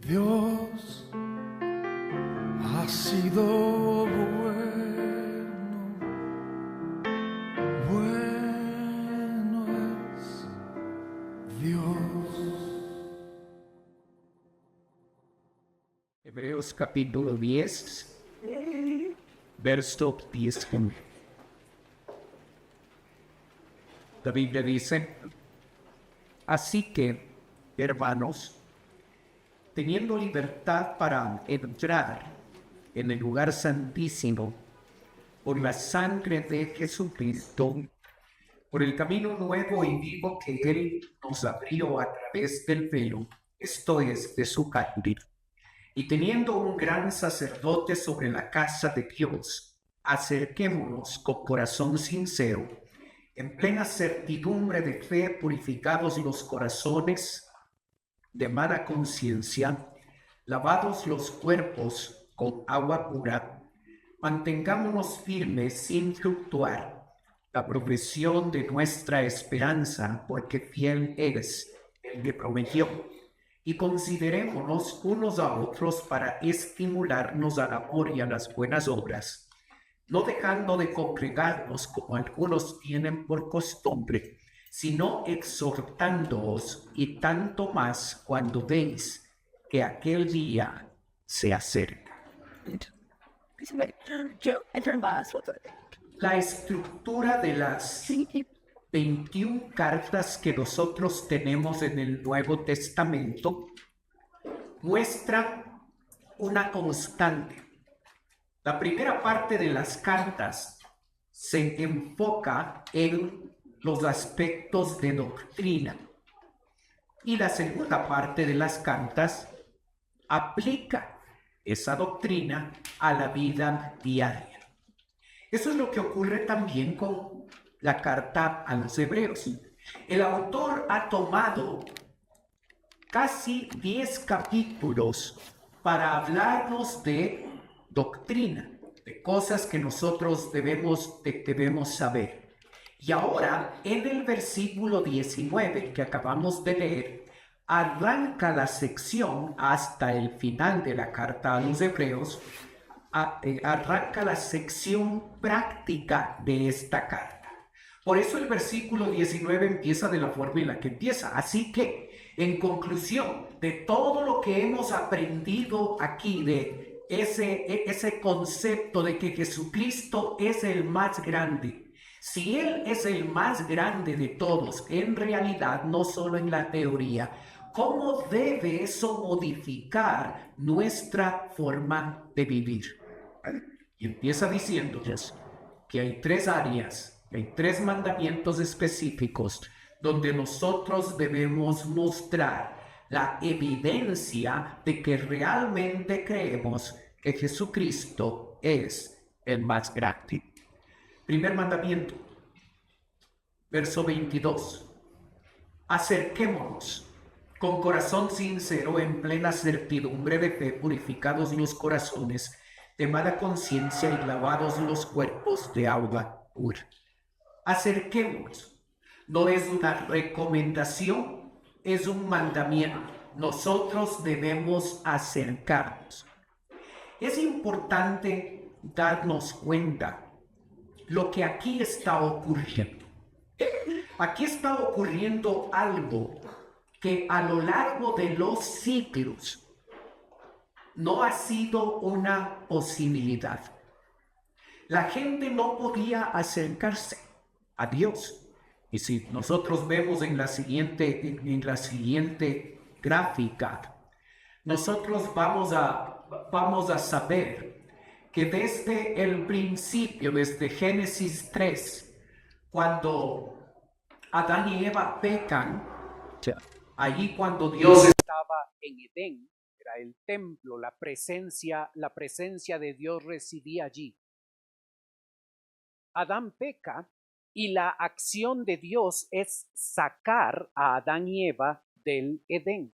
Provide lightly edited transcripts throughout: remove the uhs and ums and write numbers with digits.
Dios ha sido bueno, bueno es Dios. Hebreos capítulo 10, verso 10. La Biblia dice: así que, hermanos, teniendo libertad para entrar en el lugar santísimo por la sangre de Jesucristo, por el camino nuevo y vivo que Él nos abrió a través del velo, esto es, de su carne, y teniendo un gran sacerdote sobre la casa de Dios, acerquémonos con corazón sincero, en plena certidumbre de fe, purificados los corazones de mala conciencia, lavados los cuerpos con agua pura, mantengámonos firmes sin fluctuar la profesión de nuestra esperanza, porque fiel es el que prometió. Y considerémonos unos a otros para estimularnos al amor y a las buenas obras, no dejando de congregarnos como algunos tienen por costumbre, sino exhortándoos, y tanto más cuando veis que aquel día se acerca. La estructura de las 21 cartas que nosotros tenemos en el Nuevo Testamento muestra una constante. La primera parte de las cartas se enfoca en los aspectos de doctrina y la segunda parte de las cartas aplica esa doctrina a la vida diaria. Eso es lo que ocurre también con la carta a los Hebreos. El autor ha tomado casi 10 capítulos para hablarnos de doctrina, de cosas que nosotros debemos saber. Y ahora, en el versículo 19 que acabamos de leer, arranca la sección hasta el final de la carta a los Hebreos, arranca la sección práctica de esta carta. Por eso el versículo 19 empieza de la forma en la que empieza. Así que, en conclusión de todo lo que hemos aprendido aquí, de ese concepto de que Jesucristo es el más grande, si Él es el más grande de todos, en realidad, no solo en la teoría, ¿cómo debe eso modificar nuestra forma de vivir? Y empieza diciéndoles que hay 3 áreas, hay 3 mandamientos específicos donde nosotros debemos mostrar la evidencia de que realmente creemos que Jesucristo es el más grande. Primer mandamiento, verso 22. Acerquémonos con corazón sincero, en plena certidumbre de fe, purificados los corazones de mala conciencia y lavados los cuerpos de agua pura. Acerquémonos. No es una recomendación, es un mandamiento. Nosotros debemos acercarnos. Es importante darnos cuenta lo que aquí está ocurriendo. Aquí está ocurriendo algo que a lo largo de los siglos no ha sido una posibilidad. La gente no podía acercarse a Dios. Y si nosotros vemos en la siguiente gráfica, nosotros vamos a saber que desde el principio, desde Génesis 3, cuando Adán y Eva pecan, allí cuando Dios estaba en Edén, era el templo, la presencia de Dios residía allí. Adán peca y la acción de Dios es sacar a Adán y Eva del Edén,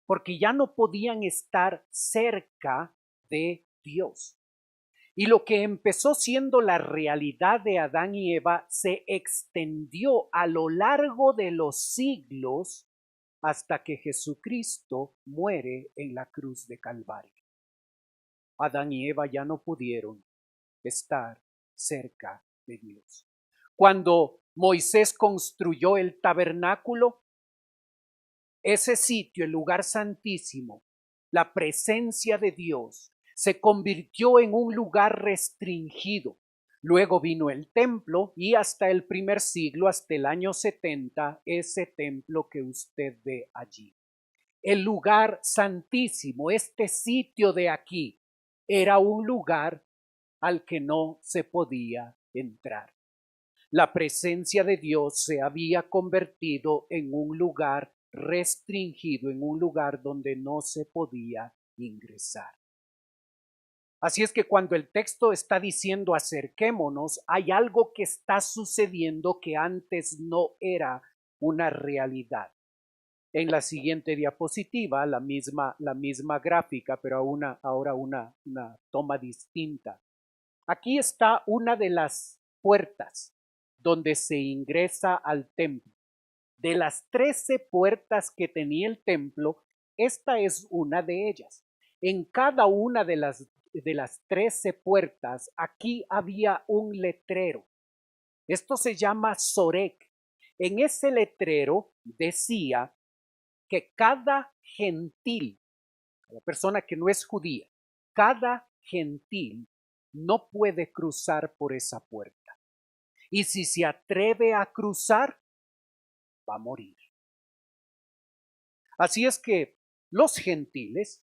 porque ya no podían estar cerca de Dios. Y lo que empezó siendo la realidad de Adán y Eva se extendió a lo largo de los siglos hasta que Jesucristo muere en la cruz de Calvario. Adán y Eva ya no pudieron estar cerca de Dios. Cuando Moisés construyó el tabernáculo, ese sitio, el lugar santísimo, la presencia de Dios, se convirtió en un lugar restringido. Luego vino el templo y hasta el primer siglo, hasta el año 70, ese templo que usted ve allí. El lugar santísimo, este sitio de aquí, era un lugar al que no se podía entrar. La presencia de Dios se había convertido en un lugar restringido, en un lugar donde no se podía ingresar. Así es que cuando el texto está diciendo acerquémonos, hay algo que está sucediendo que antes no era una realidad. En la siguiente diapositiva, la misma gráfica, pero ahora una toma distinta. Aquí está una de las puertas donde se ingresa al templo. De las 13 puertas que tenía el templo, esta es una de ellas. En cada una de las 13 puertas, aquí había un letrero. Esto se llama Sorek. En ese letrero decía que cada gentil, la persona que no es judía, cada gentil no puede cruzar por esa puerta. Y si se atreve a cruzar, va a morir. Así es que los gentiles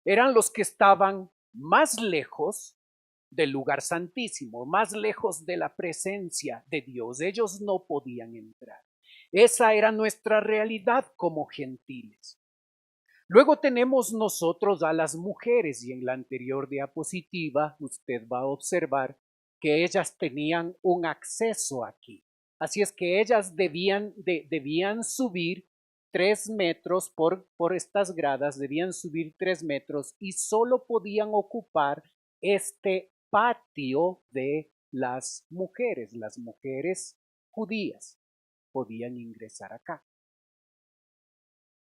eran los que estaban más lejos del lugar santísimo, más lejos de la presencia de Dios. Ellos no podían entrar. Esa era nuestra realidad como gentiles. Luego tenemos nosotros a las mujeres y en la anterior diapositiva usted va a observar que ellas tenían un acceso aquí. Así es que ellas debían subir 3 metros por estas gradas, debían subir 3 metros y solo podían ocupar este patio de las mujeres judías podían ingresar acá.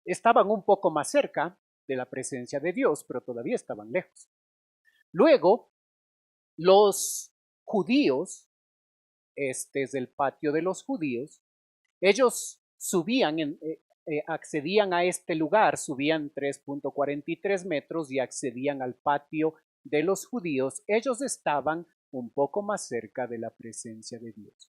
Estaban un poco más cerca de la presencia de Dios, pero todavía estaban lejos. Luego, los judíos, este es el patio de los judíos, ellos accedían a este lugar, subían 3.43 metros y accedían al patio de los judíos. Ellos estaban un poco más cerca de la presencia de Dios.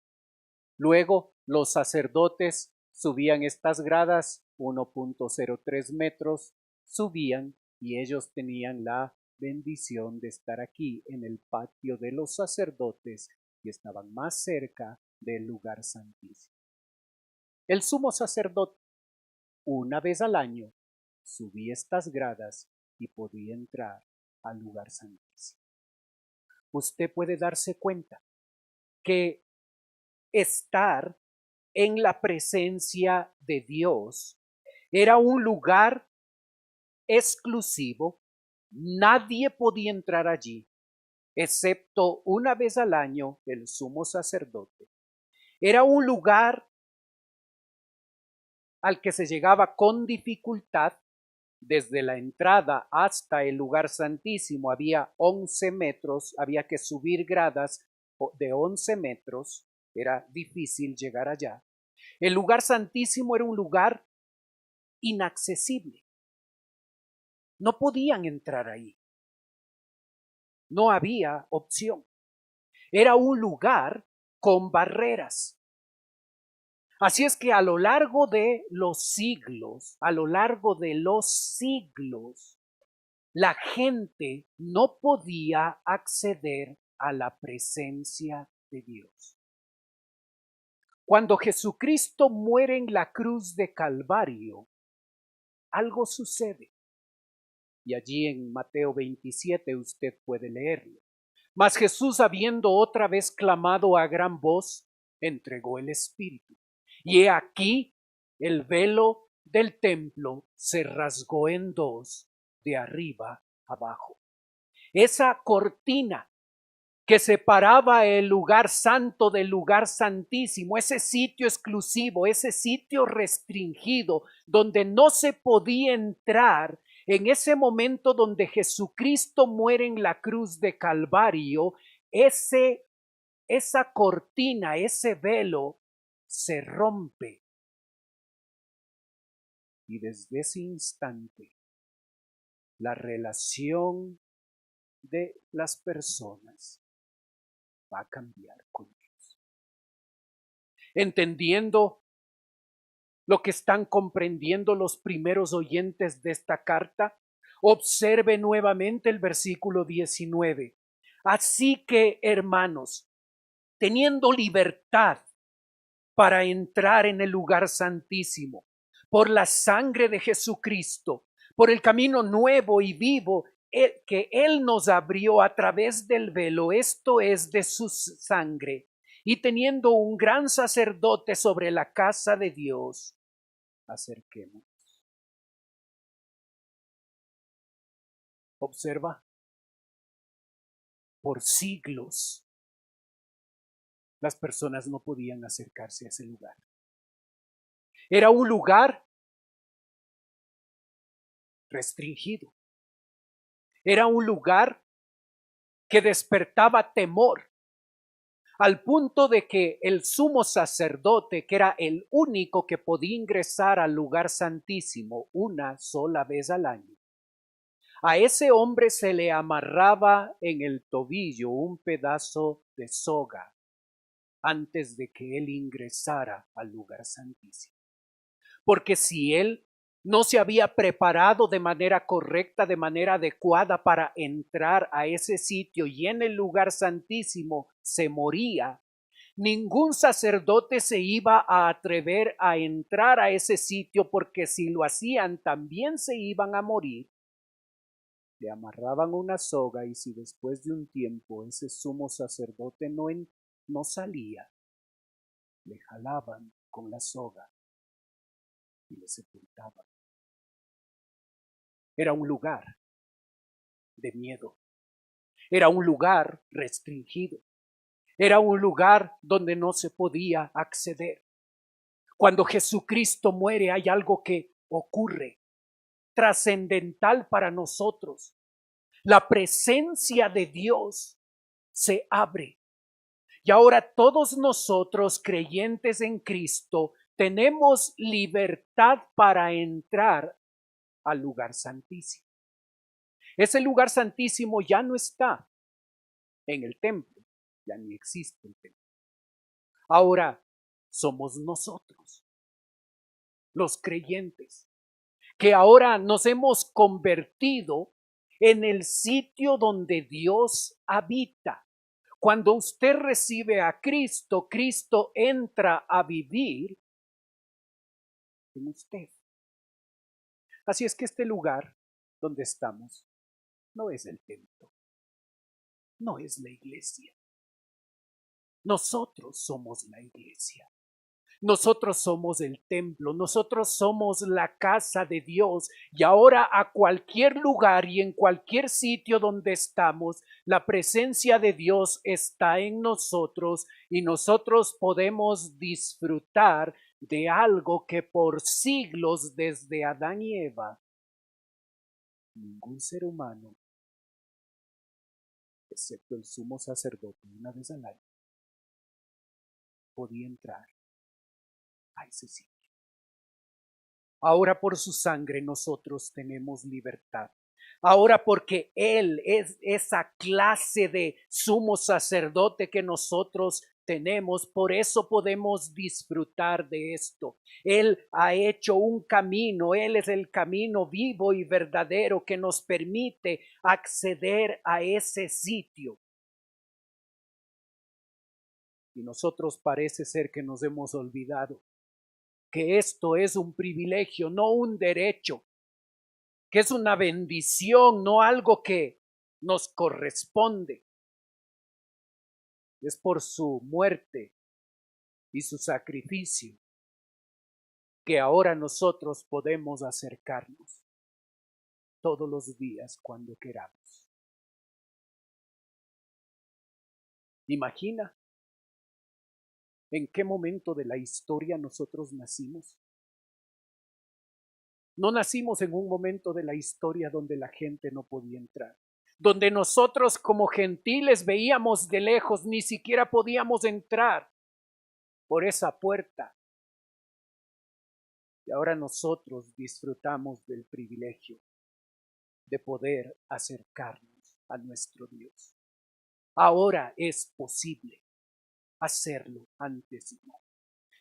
Luego, los sacerdotes subían estas gradas, 1.03 metros, subían y ellos tenían la bendición de estar aquí en el patio de los sacerdotes y estaban más cerca del lugar santísimo. El sumo sacerdote, una vez al año, subía estas gradas y podía entrar al lugar santísimo. Usted puede darse cuenta que estar en la presencia de Dios era un lugar exclusivo. Nadie podía entrar allí, excepto una vez al año el sumo sacerdote. Era un lugar al que se llegaba con dificultad. Desde la entrada hasta el lugar santísimo había 11 metros, había que subir gradas de 11 metros, era difícil llegar allá. El lugar santísimo era un lugar inaccesible. No podían entrar ahí. No había opción. Era un lugar con barreras. Así es que a lo largo de los siglos, la gente no podía acceder a la presencia de Dios. Cuando Jesucristo muere en la cruz de Calvario, algo sucede. Y allí en Mateo 27 usted puede leerlo. Mas Jesús, habiendo otra vez clamado a gran voz, entregó el Espíritu. Y he aquí el velo del templo se rasgó en dos, de arriba abajo. Esa cortina que separaba el lugar santo del lugar santísimo, ese sitio exclusivo, ese sitio restringido, donde no se podía entrar. En ese momento donde Jesucristo muere en la cruz de Calvario, esa cortina, ese velo se rompe. Y desde ese instante, la relación de las personas va a cambiar con Dios. Entendiendo lo que están comprendiendo los primeros oyentes de esta carta, observe nuevamente el versículo 19. Así que, hermanos, teniendo libertad para entrar en el lugar santísimo, por la sangre de Jesucristo, por el camino nuevo y vivo que Él nos abrió a través del velo, esto es de su sangre, y teniendo un gran sacerdote sobre la casa de Dios, acerquémonos. Observa, por siglos las personas no podían acercarse a ese lugar. Era un lugar restringido. Era un lugar que despertaba temor, al punto de que el sumo sacerdote, que era el único que podía ingresar al lugar santísimo una sola vez al año, a ese hombre se le amarraba en el tobillo un pedazo de soga antes de que él ingresara al lugar santísimo. Porque si él no se había preparado de manera correcta, de manera adecuada para entrar a ese sitio y en el lugar santísimo se moría, ningún sacerdote se iba a atrever a entrar a ese sitio, porque si lo hacían también se iban a morir. Le amarraban una soga, y si después de un tiempo ese sumo sacerdote no salía, le jalaban con la soga y le sepultaban. Era un lugar de miedo. Era un lugar restringido. Era un lugar donde no se podía acceder. Cuando Jesucristo muere, hay algo que ocurre trascendental para nosotros. La presencia de Dios se abre. Y ahora todos nosotros, creyentes en Cristo, tenemos libertad para entrar al lugar santísimo. Ese lugar santísimo ya no está en el templo, ya ni existe el templo. Ahora somos nosotros, los creyentes, que ahora nos hemos convertido en el sitio donde Dios habita. Cuando usted recibe a Cristo, Cristo entra a vivir en usted. Así es que este lugar donde estamos no es el templo, no es la iglesia. Nosotros somos la iglesia. Nosotros somos el templo, nosotros somos la casa de Dios, y ahora a cualquier lugar y en cualquier sitio donde estamos, la presencia de Dios está en nosotros y nosotros podemos disfrutar de algo que por siglos, desde Adán y Eva, ningún ser humano, excepto el sumo sacerdote una vez al año, podía entrar a ese sitio. Ahora por su sangre nosotros tenemos libertad. Ahora porque Él es esa clase de sumo sacerdote que nosotros tenemos, por eso podemos disfrutar de esto. Él ha hecho un camino, Él es el camino vivo y verdadero que nos permite acceder a ese sitio. Y nosotros parece ser que nos hemos olvidado que esto es un privilegio, no un derecho, que es una bendición, no algo que nos corresponde. Es por su muerte y su sacrificio que ahora nosotros podemos acercarnos todos los días cuando queramos. ¿Imagina en qué momento de la historia nosotros nacimos? No nacimos en un momento de la historia donde la gente no podía entrar, donde nosotros como gentiles veíamos de lejos, ni siquiera podíamos entrar por esa puerta. Y ahora nosotros disfrutamos del privilegio de poder acercarnos a nuestro Dios. Ahora es posible hacerlo, antes no.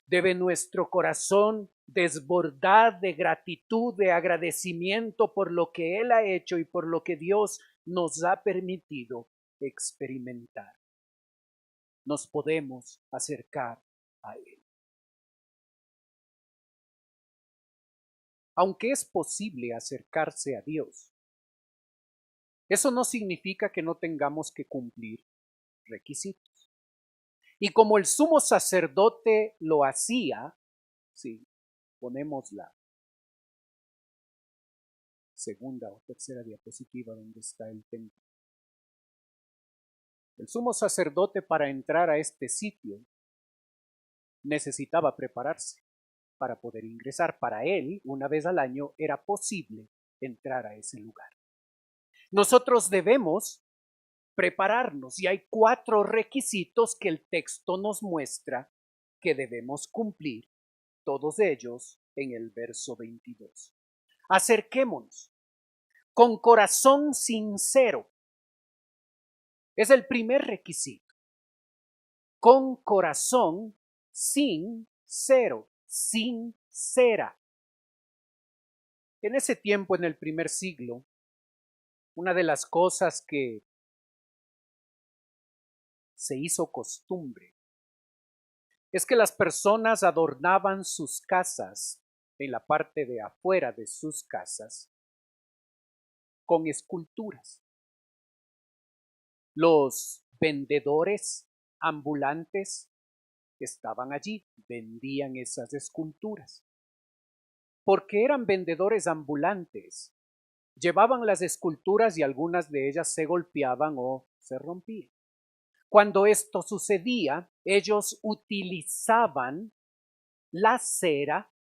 Debe nuestro corazón desbordar de gratitud, de agradecimiento por lo que Él ha hecho y por lo que Dios nos ha permitido experimentar. Nos podemos acercar a Él. Aunque es posible acercarse a Dios, eso no significa que no tengamos que cumplir requisitos. Y como el sumo sacerdote lo hacía, sí, ponemos la segunda o tercera diapositiva donde está el templo. El sumo sacerdote, para entrar a este sitio, necesitaba prepararse para poder ingresar. Para él, una vez al año, era posible entrar a ese lugar. Nosotros debemos prepararnos y hay 4 requisitos que el texto nos muestra que debemos cumplir, todos ellos en el verso 22. Acerquémonos con corazón sincero. Es el primer requisito. Con corazón sincero, sincera. En ese tiempo, en el primer siglo, una de las cosas que se hizo costumbre es que las personas adornaban sus casas, en la parte de afuera de sus casas, con esculturas. Los vendedores ambulantes estaban allí, vendían esas esculturas. Porque eran vendedores ambulantes, llevaban las esculturas y algunas de ellas se golpeaban o se rompían. Cuando esto sucedía, ellos utilizaban la cera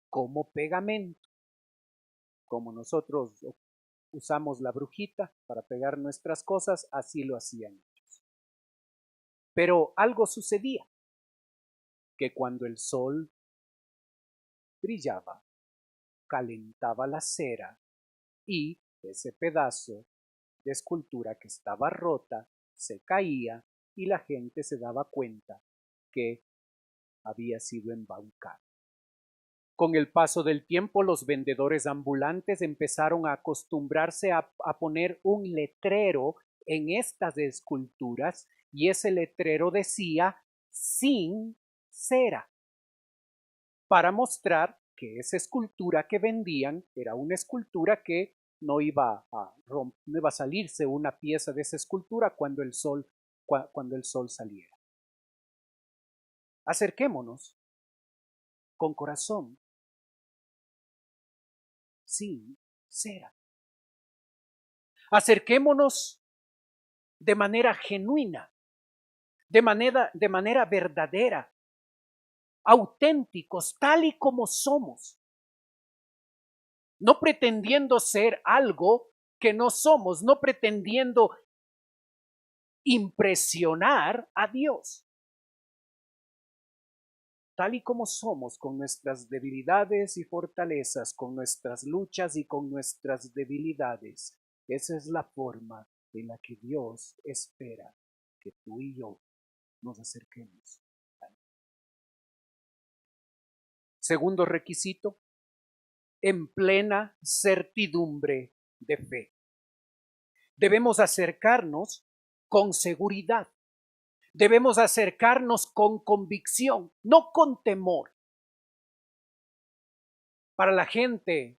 como pegamento. Como nosotros usamos la brujita para pegar nuestras cosas, así lo hacían ellos. Pero algo sucedía, que cuando el sol brillaba, calentaba la cera y ese pedazo de escultura que estaba rota se caía y la gente se daba cuenta que había sido embaucado. Con el paso del tiempo, los vendedores ambulantes empezaron a acostumbrarse a poner un letrero en estas esculturas y ese letrero decía sin cera, para mostrar que esa escultura que vendían era una escultura que no iba a salirse una pieza de esa escultura cuando el sol saliera. Acerquémonos con corazón sincera. Acerquémonos de manera genuina, de manera verdadera, auténticos, tal y como somos. No pretendiendo ser algo que no somos, no pretendiendo impresionar a Dios. Tal y como somos, con nuestras debilidades y fortalezas, con nuestras luchas y con nuestras debilidades. Esa es la forma en la que Dios espera que tú y yo nos acerquemos a Él. Segundo requisito, en plena certidumbre de fe. Debemos acercarnos con seguridad. Debemos acercarnos con convicción, no con temor. Para la gente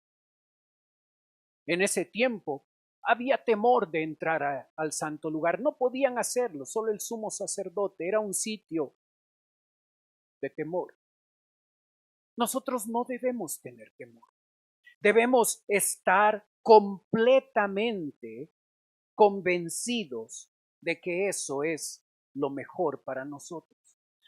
en ese tiempo había temor de entrar al santo lugar. No podían hacerlo, solo el sumo sacerdote. Era un sitio de temor. Nosotros no debemos tener temor. Debemos estar completamente convencidos de que eso es lo mejor para nosotros.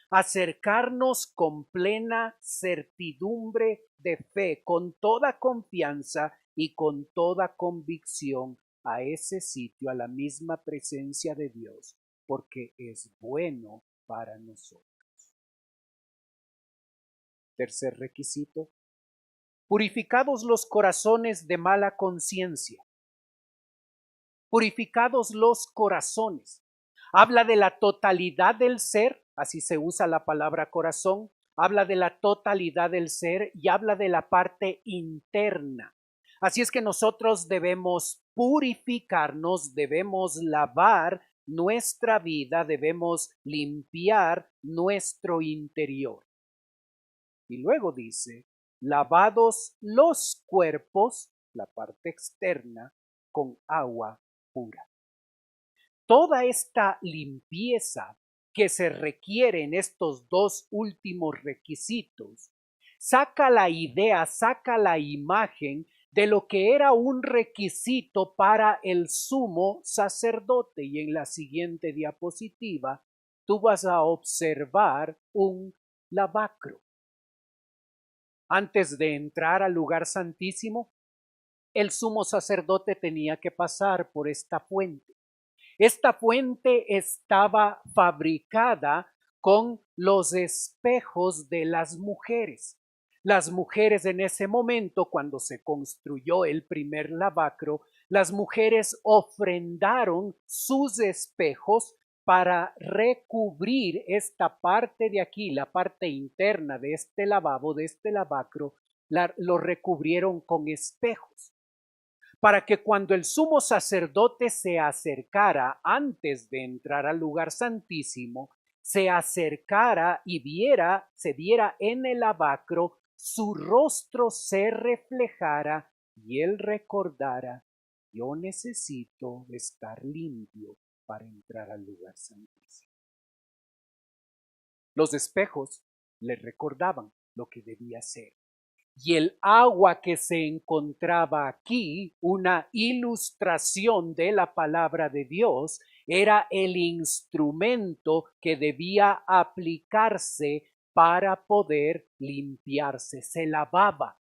Acercarnos con plena certidumbre de fe, con toda confianza y con toda convicción a ese sitio, a la misma presencia de Dios, porque es bueno para nosotros. Tercer requisito: purificados los corazones de mala conciencia. Purificados los corazones. Habla de la totalidad del ser, así se usa la palabra corazón, habla de la totalidad del ser y habla de la parte interna. Así es que nosotros debemos purificarnos, debemos lavar nuestra vida, debemos limpiar nuestro interior. Y luego dice, lavados los cuerpos, la parte externa, con agua pura. Toda esta limpieza que se requiere en estos dos últimos requisitos, saca la idea, saca la imagen de lo que era un requisito para el sumo sacerdote. Y en la siguiente diapositiva, tú vas a observar un lavacro. Antes de entrar al lugar santísimo, el sumo sacerdote tenía que pasar por esta fuente. Esta fuente estaba fabricada con los espejos de las mujeres. Las mujeres en ese momento, cuando se construyó el primer lavacro, las mujeres ofrendaron sus espejos para recubrir esta parte de aquí, la parte interna de este lavabo, de este lavacro, lo recubrieron con espejos, para que cuando el sumo sacerdote se acercara antes de entrar al lugar santísimo, se acercara y se viera en el lavacro, su rostro se reflejara y él recordara: yo necesito estar limpio para entrar al lugar santísimo. Los espejos le recordaban lo que debía ser. Y el agua que se encontraba aquí, una ilustración de la palabra de Dios, era el instrumento que debía aplicarse para poder limpiarse. Se lavaba.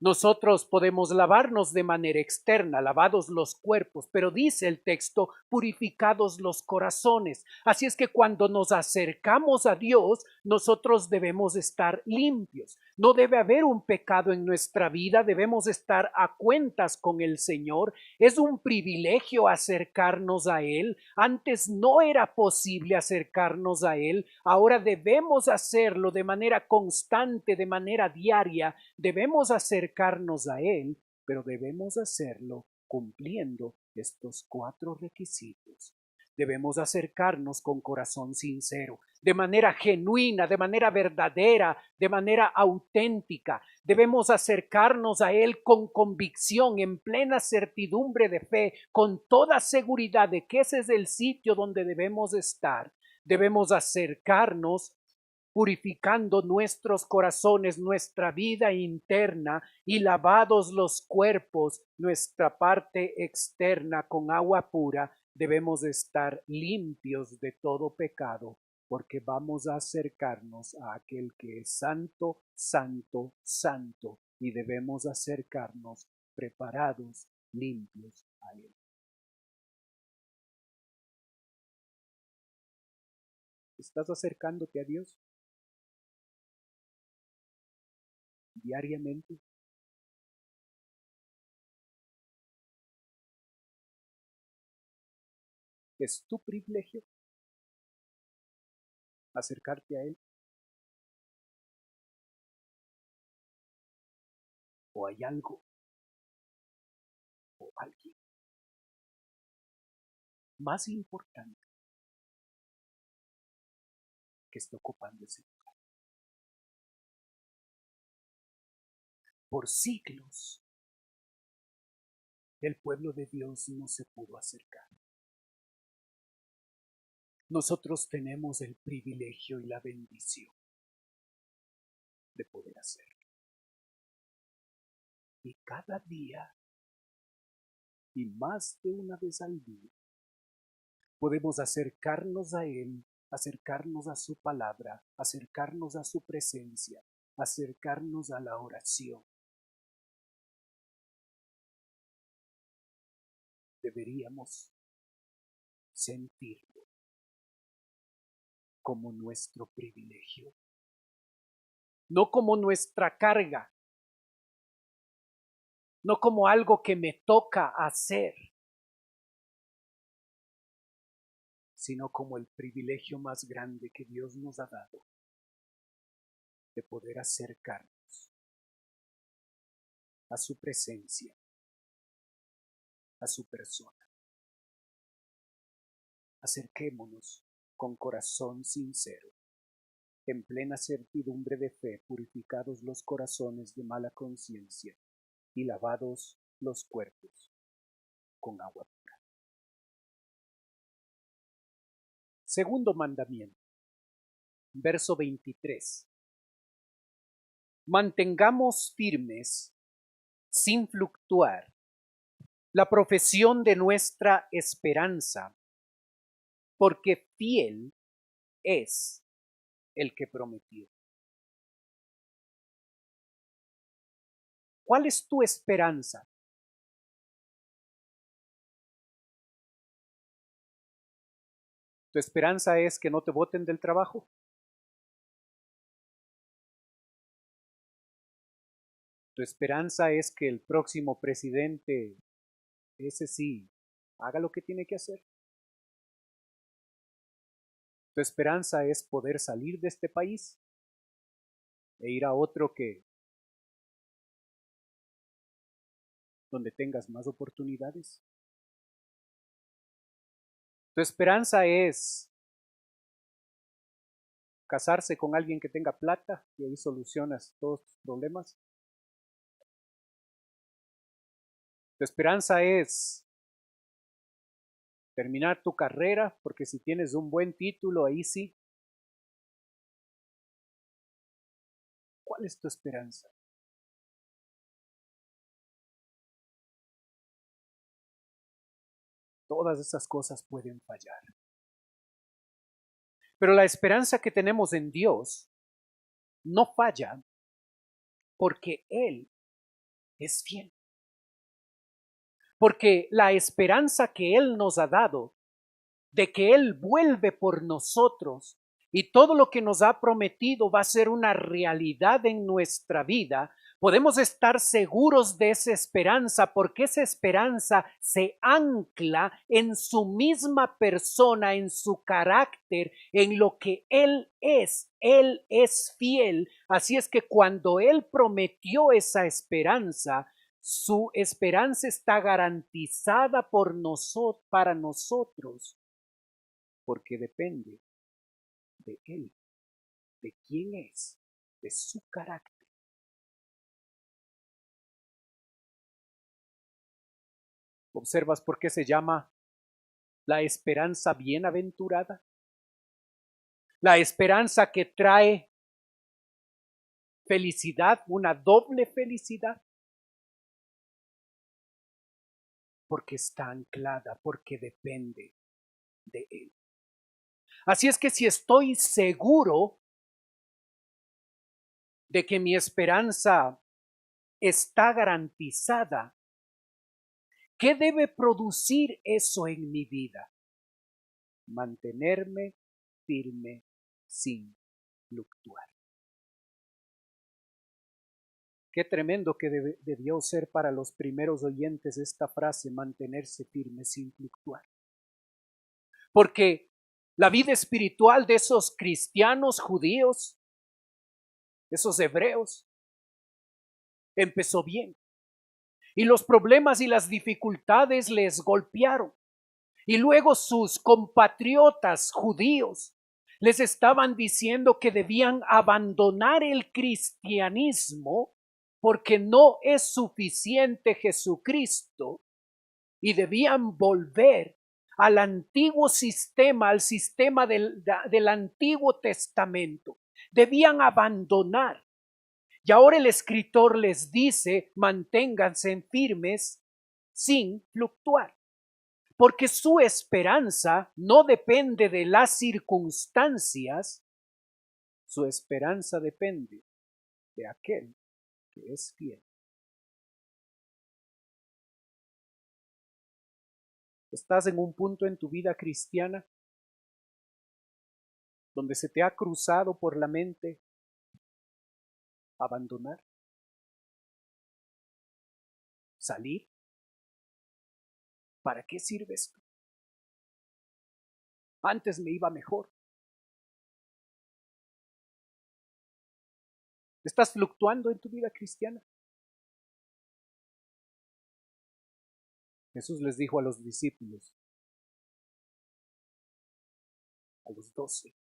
Nosotros podemos lavarnos de manera externa, lavados los cuerpos, pero dice el texto, purificados los corazones. Así es que cuando nos acercamos a Dios, nosotros debemos estar limpios. No debe haber un pecado en nuestra vida, debemos estar a cuentas con el Señor. Es un privilegio acercarnos a Él. Antes no era posible acercarnos a Él, ahora debemos hacerlo de manera constante, de manera diaria. Debemos acercarnos a Él, pero debemos hacerlo cumpliendo estos 4 requisitos. Debemos acercarnos con corazón sincero, de manera genuina, de manera verdadera, de manera auténtica. Debemos acercarnos a Él con convicción, en plena certidumbre de fe, con toda seguridad de que ese es el sitio donde debemos estar. Debemos acercarnos purificando nuestros corazones, nuestra vida interna, y lavados los cuerpos, nuestra parte externa, con agua pura. Debemos estar limpios de todo pecado, porque vamos a acercarnos a aquel que es santo, santo, santo, y debemos acercarnos preparados, limpios a Él. ¿Estás acercándote a Dios diariamente? ¿Es tu privilegio acercarte a Él? ¿O hay algo o alguien más importante que está ocupando ese lugar? Por siglos, el pueblo de Dios no se pudo acercar. Nosotros tenemos el privilegio y la bendición de poder hacerlo. Y cada día, y más de una vez al día, podemos acercarnos a Él, acercarnos a su palabra, acercarnos a su presencia, acercarnos a la oración. Deberíamos sentirlo como nuestro privilegio, no como nuestra carga, no como algo que me toca hacer, sino como el privilegio más grande que Dios nos ha dado de poder acercarnos a su presencia, a su persona. Acerquémonos con corazón sincero, en plena certidumbre de fe, purificados los corazones de mala conciencia y lavados los cuerpos con agua pura. Segundo mandamiento, verso 23. Mantengamos firmes, sin fluctuar, la profesión de nuestra esperanza, porque fiel es el que prometió. ¿Cuál es tu esperanza? ¿Tu esperanza es que no te boten del trabajo? ¿Tu esperanza es que el próximo presidente, ese sí, haga lo que tiene que hacer? ¿Tu esperanza es poder salir de este país e ir a otro donde tengas más oportunidades? ¿Tu esperanza es casarse con alguien que tenga plata y ahí solucionas todos tus problemas? ¿Tu esperanza es terminar tu carrera porque si tienes un buen título ahí sí? ¿Cuál es tu esperanza? Todas esas cosas pueden fallar. Pero la esperanza que tenemos en Dios no falla porque Él es fiel. Porque la esperanza que Él nos ha dado de que Él vuelve por nosotros y todo lo que nos ha prometido va a ser una realidad en nuestra vida, podemos estar seguros de esa esperanza porque esa esperanza se ancla en su misma persona, en su carácter, en lo que Él es. Él es fiel. Así es que cuando Él prometió esa esperanza, su esperanza está garantizada por para nosotros, porque depende de Él, de quién es, de su carácter. ¿Observas por qué se llama la esperanza bienaventurada? La esperanza que trae felicidad, una doble felicidad. Porque está anclada, porque depende de Él. Así es que si estoy seguro de que mi esperanza está garantizada, ¿qué debe producir eso en mi vida? Mantenerme firme sin fluctuar. Qué tremendo que debió ser para los primeros oyentes esta frase, mantenerse firme sin fluctuar. Porque la vida espiritual de esos cristianos judíos, esos hebreos, empezó bien. Y los problemas y las dificultades les golpearon. Y luego sus compatriotas judíos les estaban diciendo que debían abandonar el cristianismo porque no es suficiente Jesucristo y debían volver al antiguo sistema, al sistema del Antiguo Testamento. Debían abandonar. Y ahora el escritor les dice, manténganse firmes sin fluctuar. porque su esperanza no depende de las circunstancias, su esperanza depende de aquel que es fiel. ¿Estás en un punto en tu vida cristiana donde se te ha cruzado por la mente abandonar? ¿Salir? ¿Para qué sirve esto? Antes me iba mejor. ¿Estás fluctuando en tu vida cristiana? Jesús les dijo a los discípulos, a los 12,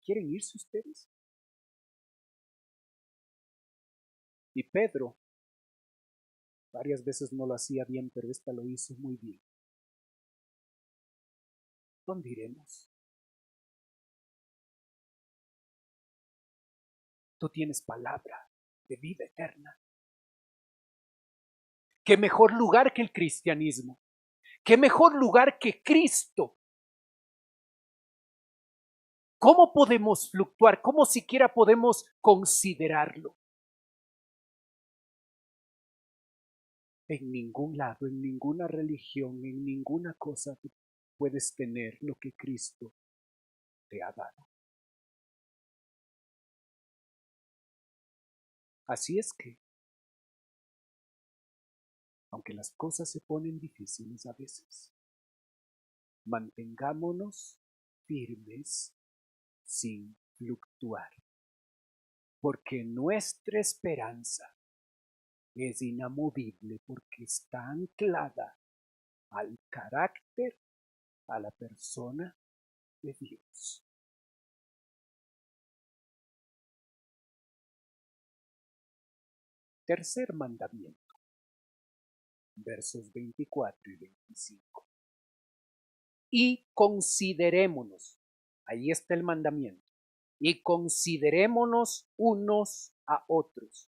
¿quieren irse ustedes? Y Pedro varias veces no lo hacía bien, pero esta lo hizo muy bien. ¿Dónde iremos? Tú tienes palabra de vida eterna. ¿Qué mejor lugar que el cristianismo? ¿Qué mejor lugar que Cristo? ¿Cómo podemos fluctuar? ¿Cómo siquiera podemos considerarlo? En ningún lado, en ninguna religión, en ninguna cosa tú puedes tener lo que Cristo te ha dado. Así es que, aunque las cosas se ponen difíciles a veces, mantengámonos firmes sin fluctuar, porque nuestra esperanza es inamovible, porque está anclada al carácter, a la persona de Dios. Tercer mandamiento, versos 24 y 25. Y considerémonos, ahí está el mandamiento, y considerémonos unos a otros,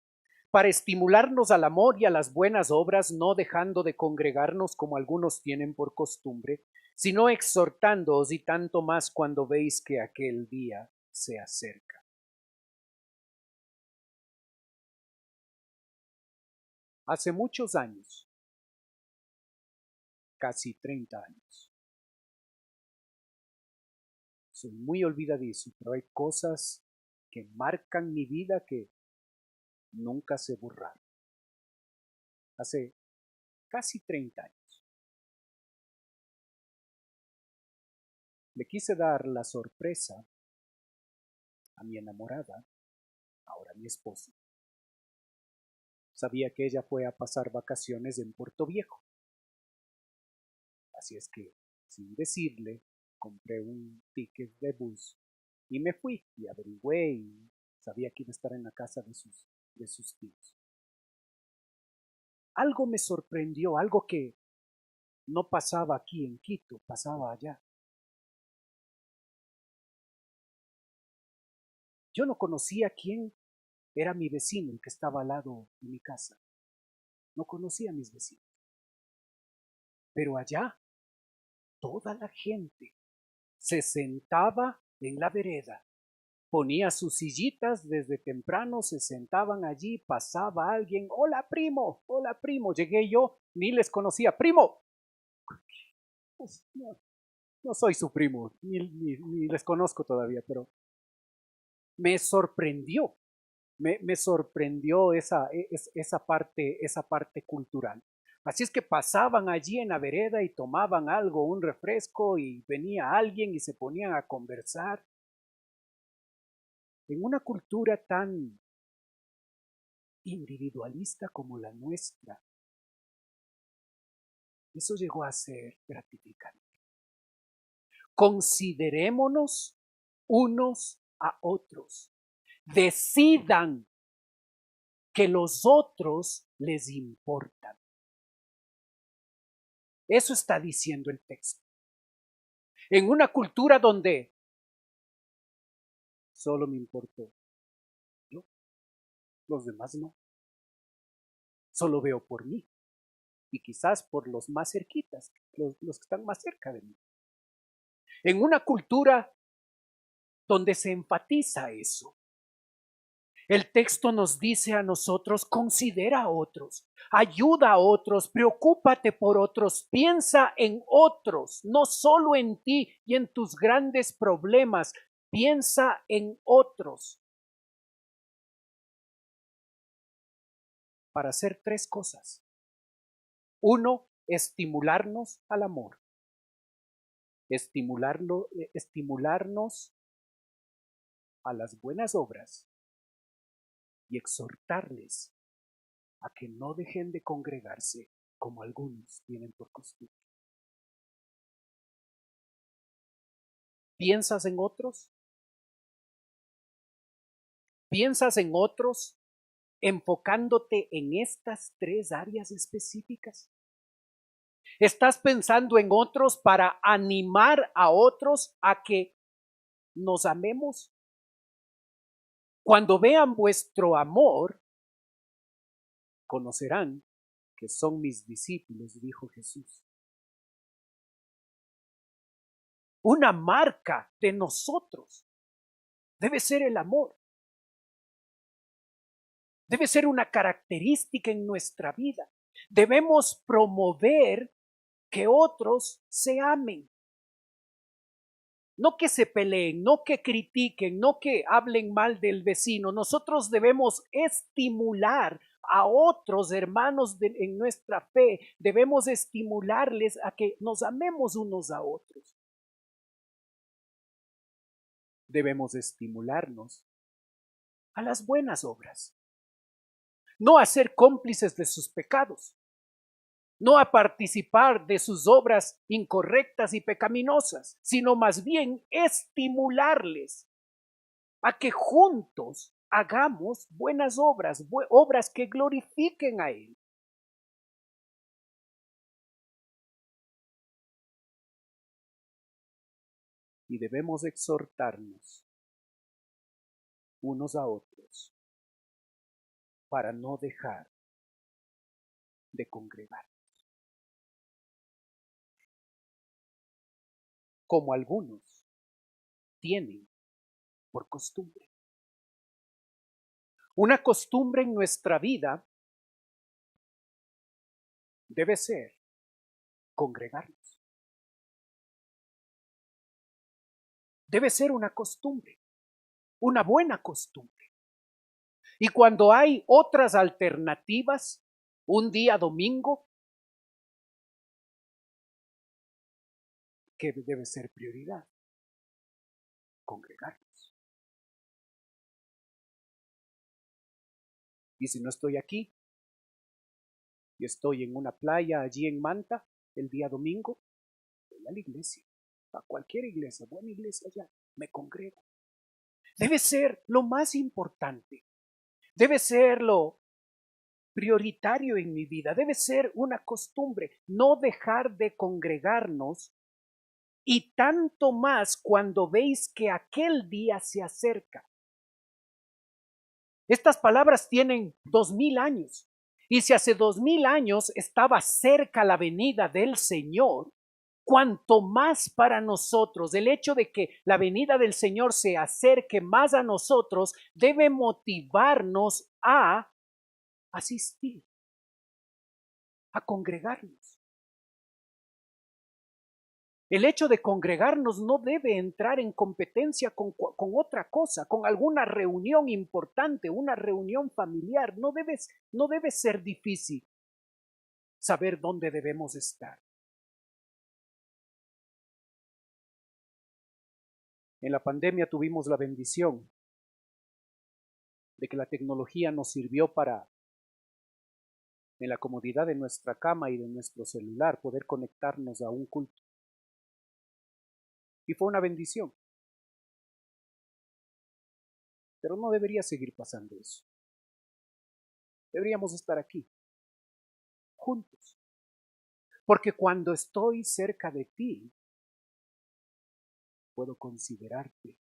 para estimularnos al amor y a las buenas obras, no dejando de congregarnos como algunos tienen por costumbre, sino exhortándoos, y tanto más cuando veis que aquel día se acerca. Hace muchos años, casi 30 años, soy muy olvidadizo, pero hay cosas que marcan mi vida que nunca se borraron. Hace casi 30 años. Le quise dar la sorpresa a mi enamorada, ahora mi esposa. Sabía que ella fue a pasar vacaciones en Puerto Viejo. Así es que, sin decirle, compré un ticket de bus y me fui y averigüé y sabía que iba a estar en la casa de sus tíos. Algo me sorprendió, algo que no pasaba aquí en Quito, pasaba allá. Yo no conocía quién era mi vecino, el que estaba al lado de mi casa. No conocía a mis vecinos. Pero allá, toda la gente se sentaba en la vereda, ponía sus sillitas desde temprano, se sentaban allí, pasaba alguien, hola primo, llegué yo, ni les conocía, primo. Pues, no soy su primo, ni les conozco todavía, pero me sorprendió, me sorprendió esa parte cultural. Así es que pasaban allí en la vereda y tomaban algo, un refresco, y venía alguien y se ponían a conversar. En una cultura tan individualista como la nuestra, eso llegó a ser gratificante. Considerémonos unos a otros. Decidan que los otros les importan. Eso está diciendo el texto. En una cultura donde solo me importó yo, los demás no. Solo veo por mí. y quizás por los más cerquitas, los que están más cerca de mí. En una cultura donde se enfatiza eso, el texto nos dice a nosotros, considera a otros, ayuda a otros, preocúpate por otros, piensa en otros, no solo en ti y en tus grandes problemas, piensa en otros. Para hacer tres cosas. Uno, estimularnos al amor. Estimularnos a las buenas obras y exhortarles a que no dejen de congregarse como algunos tienen por costumbre. ¿Piensas en otros? ¿Piensas en otros enfocándote en estas tres áreas específicas? ¿Estás pensando en otros para animar a otros a que nos amemos? Cuando vean vuestro amor, conocerán que son mis discípulos, dijo Jesús. Una marca de nosotros debe ser el amor. Debe ser una característica en nuestra vida. Debemos promover que otros se amen. No que se peleen, no que critiquen, no que hablen mal del vecino. Nosotros debemos estimular a otros hermanos en nuestra fe. Debemos estimularles a que nos amemos unos a otros. Debemos estimularnos a las buenas obras. No a ser cómplices de sus pecados. No a participar de sus obras incorrectas y pecaminosas, sino más bien estimularles a que juntos hagamos buenas obras, obras que glorifiquen a Él. Y debemos exhortarnos unos a otros para no dejar de congregar. Como algunos tienen por costumbre. Una costumbre en nuestra vida debe ser congregarnos. Debe ser una costumbre, una buena costumbre. Y cuando hay otras alternativas, un día domingo, ¿qué debe ser prioridad? Congregarnos. Y si no estoy aquí y estoy en una playa allí en Manta el día domingo, voy a la iglesia, a cualquier iglesia, buena iglesia allá, me congrego. Debe ser lo más importante, debe ser lo prioritario en mi vida, debe ser una costumbre, no dejar de congregarnos, y tanto más cuando veis que aquel día se acerca. Estas palabras tienen 2000 años. Y si hace 2000 años estaba cerca la venida del Señor, cuanto más para nosotros, el hecho de que la venida del Señor se acerque más a nosotros, debe motivarnos a asistir, a congregarnos. El hecho de congregarnos no debe entrar en competencia con otra cosa, con alguna reunión importante, una reunión familiar. No debe ser difícil saber dónde debemos estar. En la pandemia tuvimos la bendición de que la tecnología nos sirvió para, en la comodidad de nuestra cama y de nuestro celular, poder conectarnos a un culto. Y fue una bendición. Pero no debería seguir pasando eso. Deberíamos estar aquí, juntos. Porque cuando estoy cerca de ti, puedo considerarte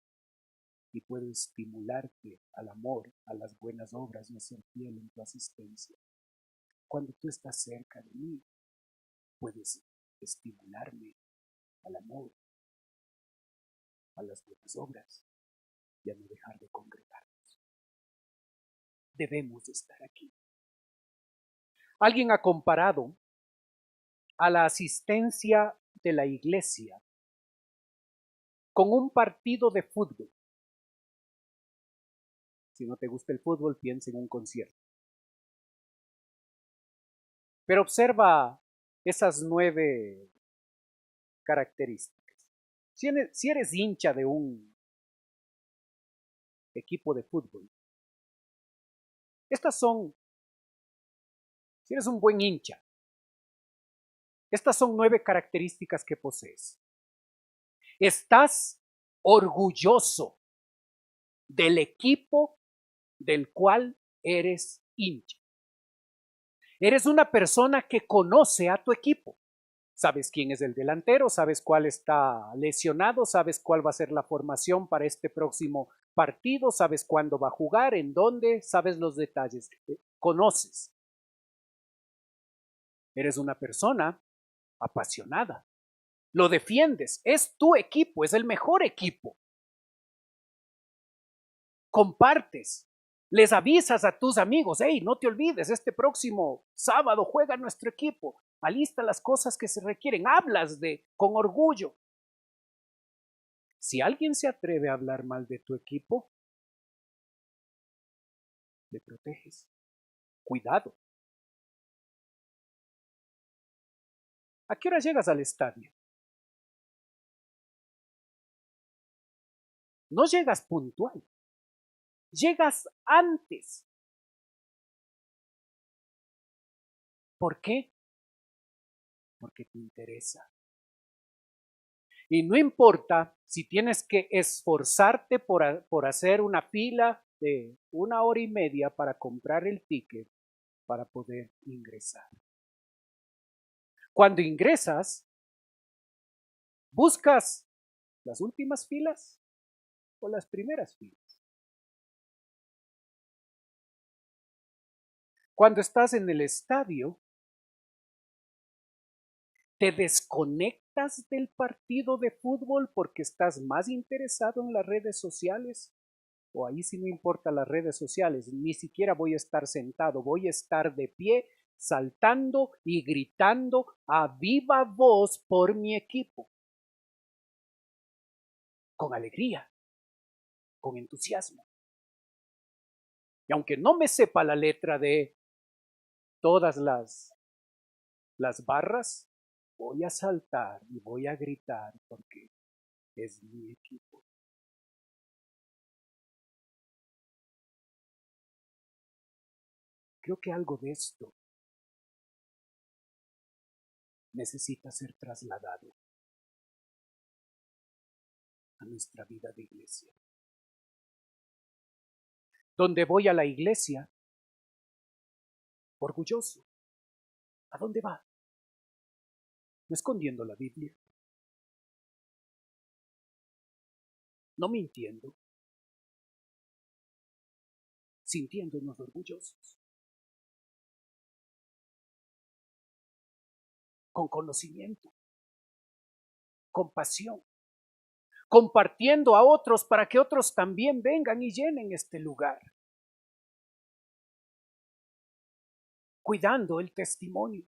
y puedo estimularte al amor, a las buenas obras y a ser fiel en tu asistencia. Cuando tú estás cerca de mí, puedes estimularme al amor, a las buenas obras y a no dejar de congregarnos. Debemos estar aquí. Alguien ha comparado a la asistencia de la iglesia con un partido de fútbol. Si no te gusta el fútbol, piensa en un concierto. Pero observa esas 9 características. Si eres hincha de un equipo de fútbol, estas son, si eres un buen hincha, estas son 9 características que posees. Estás orgulloso del equipo del cual eres hincha. Eres una persona que conoce a tu equipo. Sabes quién es el delantero, sabes cuál está lesionado, sabes cuál va a ser la formación para este próximo partido, sabes cuándo va a jugar, en dónde, sabes los detalles. Conoces. Eres una persona apasionada. Lo defiendes. Es tu equipo, es el mejor equipo. Compartes. Les avisas a tus amigos, hey, no te olvides, este próximo sábado juega nuestro equipo. Alista las cosas que se requieren. Hablas con orgullo. Si alguien se atreve a hablar mal de tu equipo, le proteges. Cuidado. ¿A qué hora llegas al estadio? No llegas puntual. Llegas antes. ¿Por qué? Porque te interesa. Y no importa si tienes que esforzarte por hacer una fila de 1 hora y media para comprar el ticket para poder ingresar. Cuando ingresas, ¿buscas las últimas filas o las primeras filas? Cuando estás en el estadio, ¿te desconectas del partido de fútbol porque estás más interesado en las redes sociales? O ahí sí no importa las redes sociales, ni siquiera voy a estar sentado, voy a estar de pie, saltando y gritando a viva voz por mi equipo. Con alegría, con entusiasmo. Y aunque no me sepa la letra de todas las barras, voy a saltar y voy a gritar porque es mi equipo. Creo que algo de esto necesita ser trasladado a nuestra vida de iglesia. Donde voy a la iglesia, orgulloso. ¿A dónde va? No escondiendo la Biblia. No mintiendo. Sintiéndonos orgullosos. Con conocimiento. Con pasión. Compartiendo a otros para que otros también vengan y llenen este lugar. Cuidando el testimonio.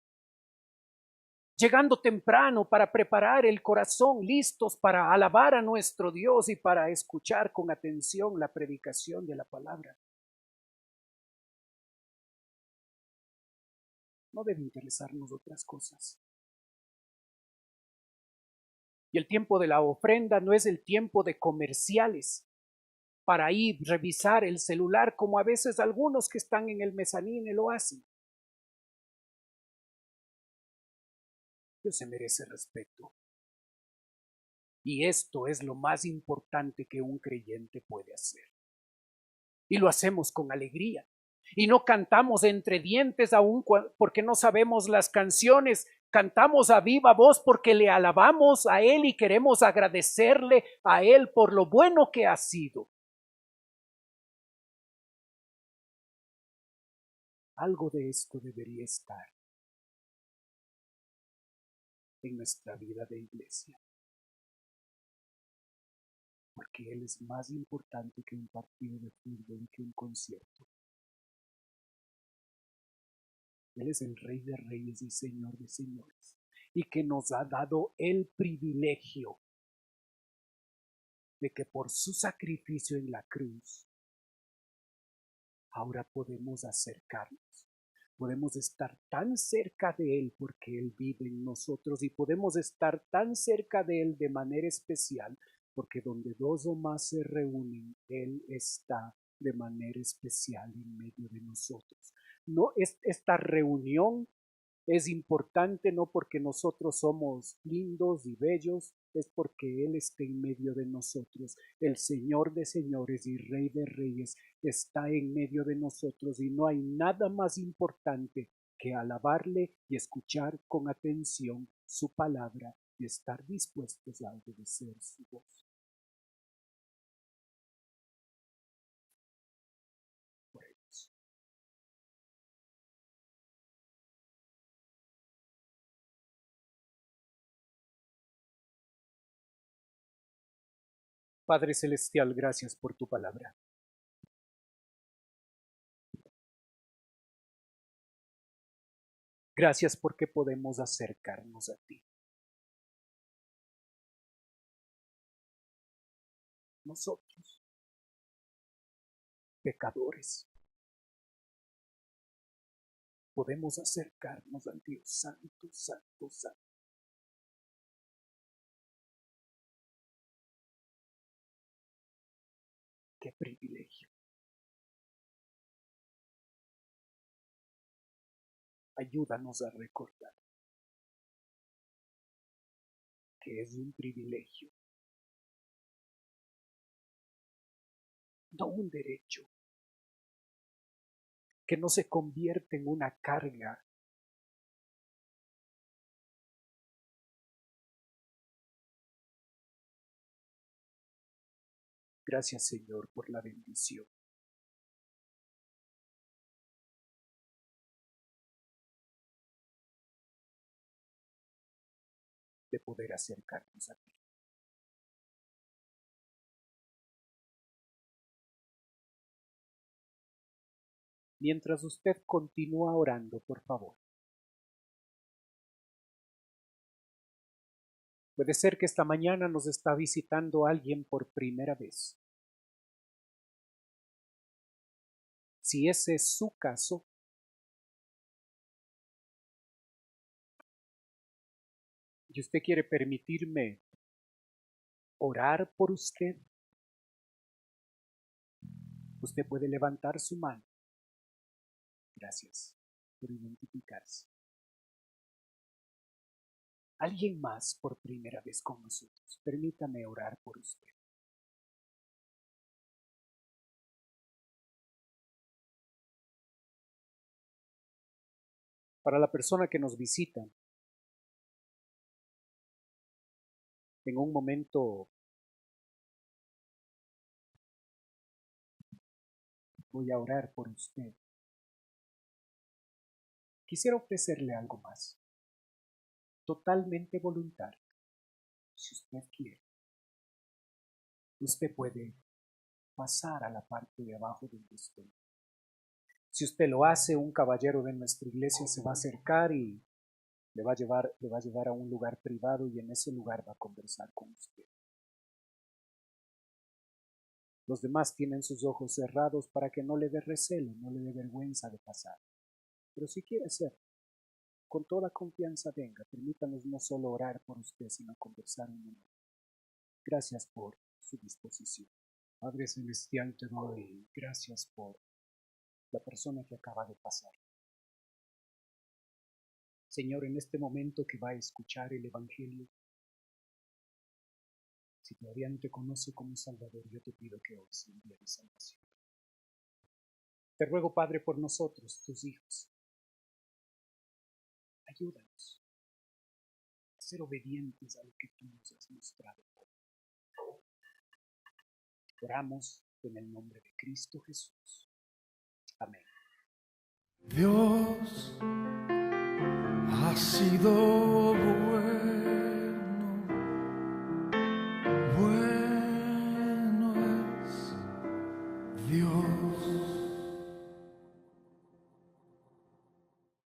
Llegando temprano para preparar el corazón, listos para alabar a nuestro Dios y para escuchar con atención la predicación de la palabra. No debe interesarnos otras cosas. Y el tiempo de la ofrenda no es el tiempo de comerciales para ir revisar el celular como a veces algunos que están en el mezanín lo hacen. Dios se merece respeto. Y esto es lo más importante que un creyente puede hacer. Y lo hacemos con alegría. Y no cantamos entre dientes aún porque no sabemos las canciones. Cantamos a viva voz porque le alabamos a Él y queremos agradecerle a Él por lo bueno que ha sido. Algo de esto debería estar en nuestra vida de iglesia. Porque Él es más importante que un partido de fútbol, que un concierto. Él es el Rey de Reyes y Señor de Señores. Y que nos ha dado el privilegio de que por su sacrificio en la cruz, ahora podemos acercarnos. Podemos estar tan cerca de Él porque Él vive en nosotros y podemos estar tan cerca de Él de manera especial porque donde dos o más se reúnen, Él está de manera especial en medio de nosotros. No, esta reunión es importante no porque nosotros somos lindos y bellos, es porque Él está en medio de nosotros. El Señor de señores y Rey de reyes está en medio de nosotros y no hay nada más importante que alabarle y escuchar con atención su palabra y estar dispuestos a obedecer su voz. Oremos. Padre Celestial, gracias por tu palabra. Gracias porque podemos acercarnos a ti. Nosotros, pecadores, podemos acercarnos al Dios Santo, Santo, Santo. ¡Qué privilegio! Ayúdanos a recordar que es un privilegio, no un derecho, que no se convierte en una carga. Gracias, Señor, por la bendición de poder acercarnos a ti. Mientras usted continúa orando, por favor. Puede ser que esta mañana nos está visitando alguien por primera vez. Si ese es su caso, y usted quiere permitirme orar por usted, usted puede levantar su mano. Gracias por identificarse. Alguien más por primera vez con nosotros. Permítame orar por usted. Para la persona que nos visita, en un momento voy a orar por usted. Quisiera ofrecerle algo más, totalmente voluntario. Si usted quiere, usted puede pasar a la parte de abajo donde estoy. Si usted lo hace, un caballero de nuestra iglesia se va a acercar y le va a llevar a un lugar privado y en ese lugar va a conversar con usted. Los demás tienen sus ojos cerrados para que no le dé recelo, no le dé vergüenza de pasar. Pero si quiere hacerlo, con toda confianza venga, permítanos no solo orar por usted, sino conversar un momento. Gracias por su disposición. Padre Celestial, te doy gracias por la persona que acaba de pasar. Señor, en este momento que va a escuchar el Evangelio, si todavía no te conoce como Salvador, yo te pido que hoy sea un día de salvación. Te ruego, Padre, por nosotros, tus hijos. Ayúdanos a ser obedientes a lo que tú nos has mostrado. Oramos en el nombre de Cristo Jesús. Amén. Dios ha sido